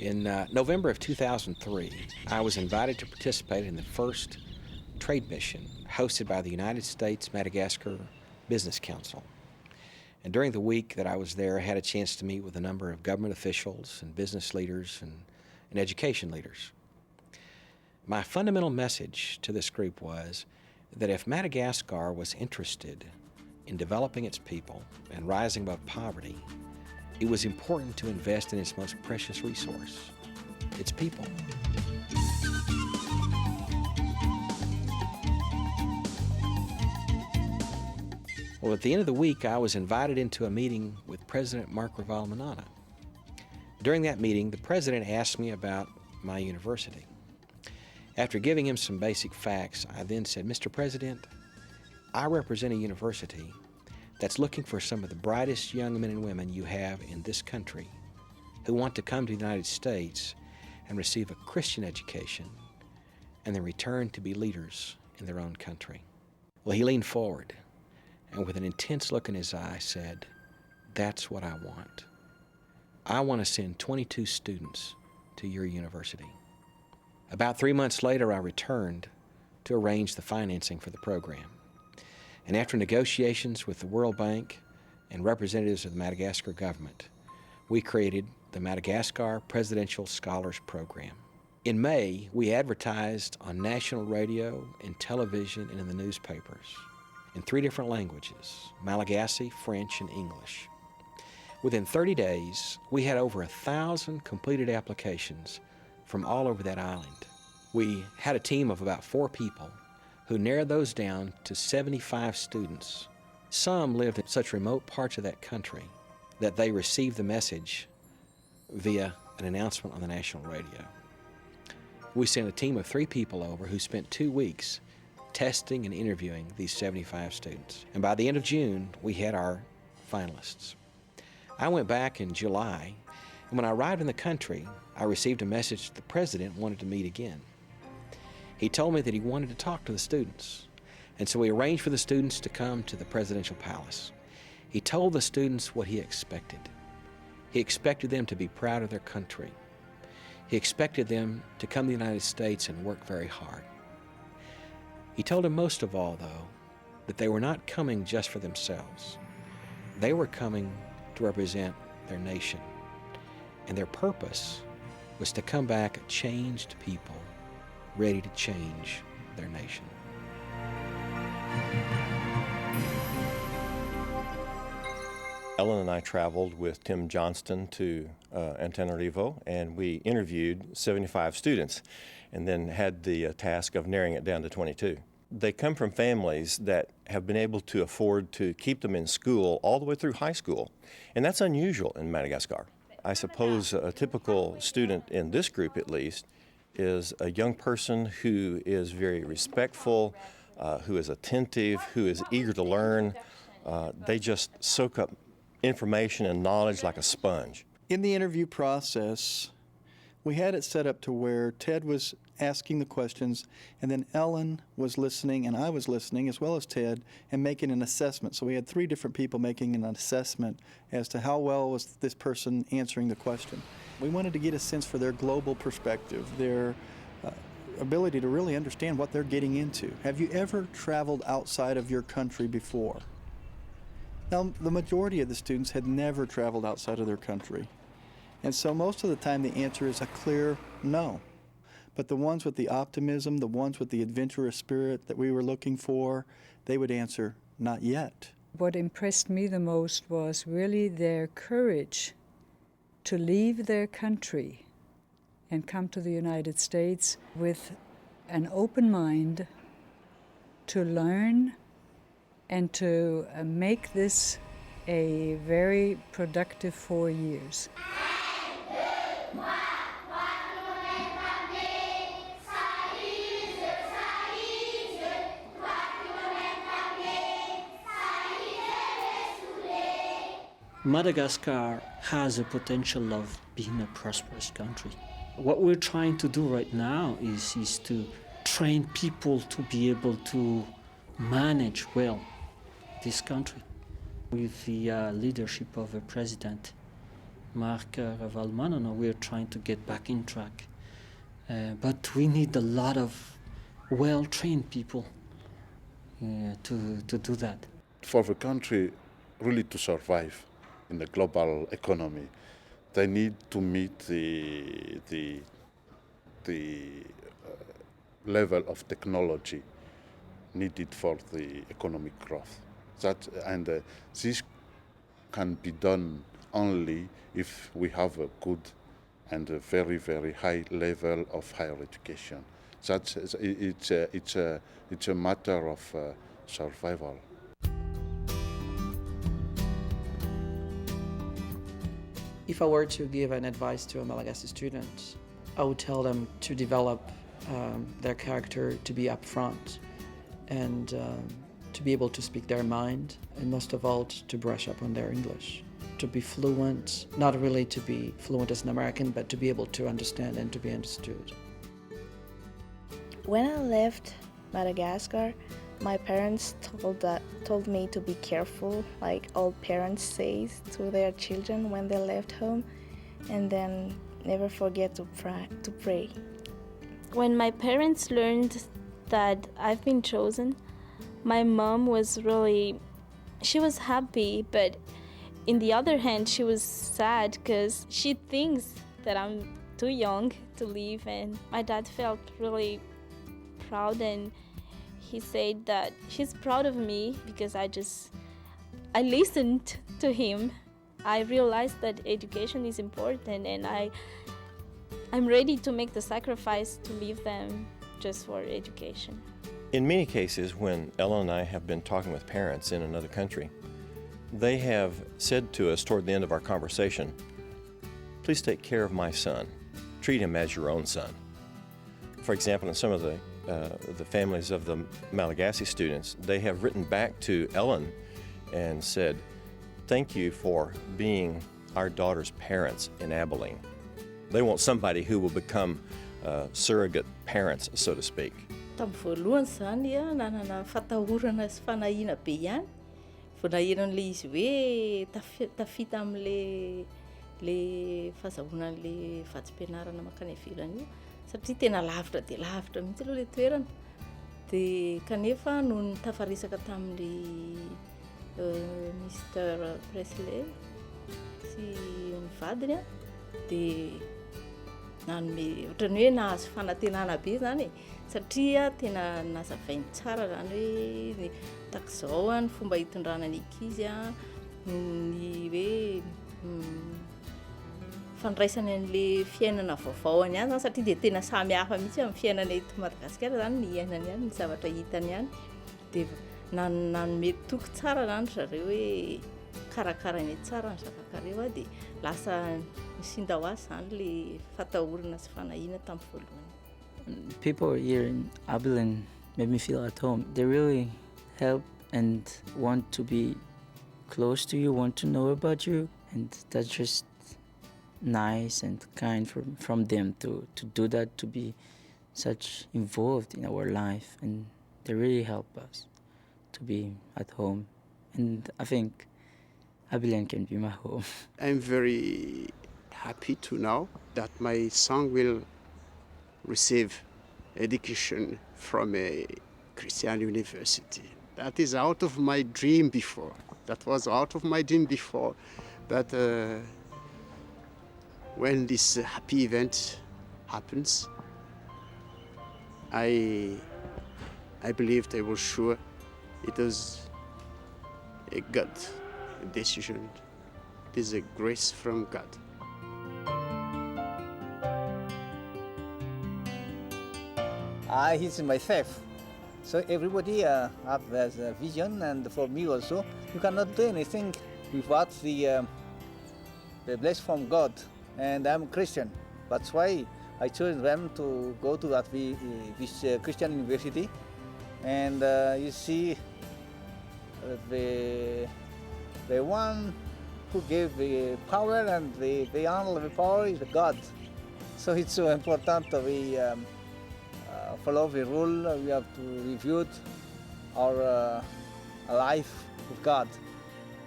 In November of 2003, I was invited to participate in the first trade mission hosted by the United States Madagascar Business Council. And during the week that I was there, I had a chance to meet with a number of government officials and business leaders and education leaders. My fundamental message to this group was that if Madagascar was interested in developing its people and rising above poverty, it was important to invest in its most precious resource, its people. Well, at the end of the week, I was invited into a meeting with President Mark Ravalomanana. During that meeting, the president asked me about my university. After giving him some basic facts, I then said, "Mr. President, I represent a university that's looking for some of the brightest young men and women you have in this country who want to come to the United States and receive a Christian education and then return to be leaders in their own country." Well, he leaned forward and with an intense look in his eye said, "That's what I want. I want to send 22 students to your university." About 3 months later, I returned to arrange the financing for the program. And after negotiations with the World Bank and representatives of the Madagascar government, we created the Madagascar Presidential Scholars Program. In May, we advertised on national radio and television and in the newspapers in 3 different languages, Malagasy, French, and English. Within 30 days, we had over 1,000 completed applications from all over that island. We had a team of about 4 people who narrowed those down to 75 students. Some lived in such remote parts of that country that they received the message via an announcement on the national radio. We sent a team of 3 people over who spent 2 weeks testing and interviewing these 75 students. And by the end of June, we had our finalists. I went back in July, and when I arrived in the country, I received a message that the president wanted to meet again. He told me that he wanted to talk to the students, and so we arranged for the students to come to the presidential palace. He told the students what he expected. He expected them to be proud of their country. He expected them to come to the United States and work very hard. He told them most of all, though, that they were not coming just for themselves. They were coming to represent their nation, and their purpose was to come back a changed people, ready to change their nation. Ellen and I traveled with Tim Johnston to Antananarivo, and we interviewed 75 students and then had the task of narrowing it down to 22. They come from families that have been able to afford to keep them in school all the way through high school, and that's unusual in Madagascar. I suppose a typical student in this group, at least, is a young person who is very respectful, who is attentive, who is eager to learn. They just soak up information and knowledge like a sponge. In the interview process, we had it set up to where Ted was asking the questions, and then Ellen was listening, and I was listening, as well as Ted, and making an assessment. So we had 3 different people making an assessment as to how well was this person answering the question. We wanted to get a sense for their global perspective, their ability to really understand what they're getting into. Have you ever traveled outside of your country before? Now, the majority of the students had never traveled outside of their country. And so most of the time the answer is a clear no. But the ones with the optimism, the ones with the adventurous spirit that we were looking for, they would answer, not yet. What impressed me the most was really their courage to leave their country and come to the United States with an open mind to learn and to make this a very productive 4 years. Madagascar has a potential of being a prosperous country. What we're trying to do right now is to train people to be able to manage well this country. With the leadership of a president Mark Valmanana, we're trying to get back in track. But we need a lot of well-trained people to do that. For the country really to survive in the global economy, they need to meet the level of technology needed for the economic growth. This can be done only if we have a good and a very, very high level of higher education. It's a matter of survival. If I were to give an advice to a Malagasy student, I would tell them to develop their character, to be upfront, and to be able to speak their mind, and most of all, to brush up on their English. To be fluent, not really to be fluent as an American, but to be able to understand and to be understood. When I left Madagascar, my parents told me to be careful, like all parents say to their children when they left home, and then never forget to pray. When my parents learned that I've been chosen, my mom was she was happy, but in the other hand, she was sad because she thinks that I'm too young to leave, and my dad felt really proud, and he said that he's proud of me because I listened to him. I realized that education is important, and I'm ready to make the sacrifice to leave them just for education. In many cases, when Ellen and I have been talking with parents in another country, they have said to us toward the end of our conversation, please take care of my son. Treat him as your own son. For example, in some of the families of the Malagasy students, they have written back to Ellen and said, thank you for being our daughter's parents in Abilene. They want somebody who will become surrogate parents, so to speak. Tamin'ny voalohany zany nanana fatahorana sy fanahina be ihany. Vao naheran'le izy hoe tafita amin'le fahazahoana an'le vatsim-pianarana makany ivelany io, satria tena lavitra dia lavitra mihitsy aloha le toerana. Dia kanefa no tafarisaka tamin'le Mr. Presley sy ny vadiny dia nanome ohatrany hoe nahazo fanantenana be zany, satria tena nazavainy tsara zany hoe takizao ny fomba hitondrana ny ankizy, ny hoe fandraisany an'le fiainana vaovao any zany, satria dia tena samy hafa mihitsy amin'ny fiainana eto Madagasikara zany ny iainany ihany, ny zavatra hitany ihany. Dia nanome toky tsara zany zareo hoe karakarainy tsara ny zavakareo, dia lasa nisinda ho azy zany le fatahorana sy fanahina tamin'ny voalohany. People here in Abilene made me feel at home. They really help and want to be close to you, want to know about you, and that's just nice and kind from them to do that, to be such involved in our life, and they really help us to be at home. And I think Abilene can be my home. I'm very happy to know that my son will receive education from a Christian university. That is out of my dream before. That was out of my dream before. That when this happy event happens, I believed I was sure it was a good decision. It is a grace from God. He's my faith. So everybody has a vision, and for me also, you cannot do anything without the blessing from God. And I'm a Christian. That's why I chose them to go to this Christian university. And you see, the one who gave the power and the honor of the power is God. So it's so important that we follow the rule. We have to review our life with God.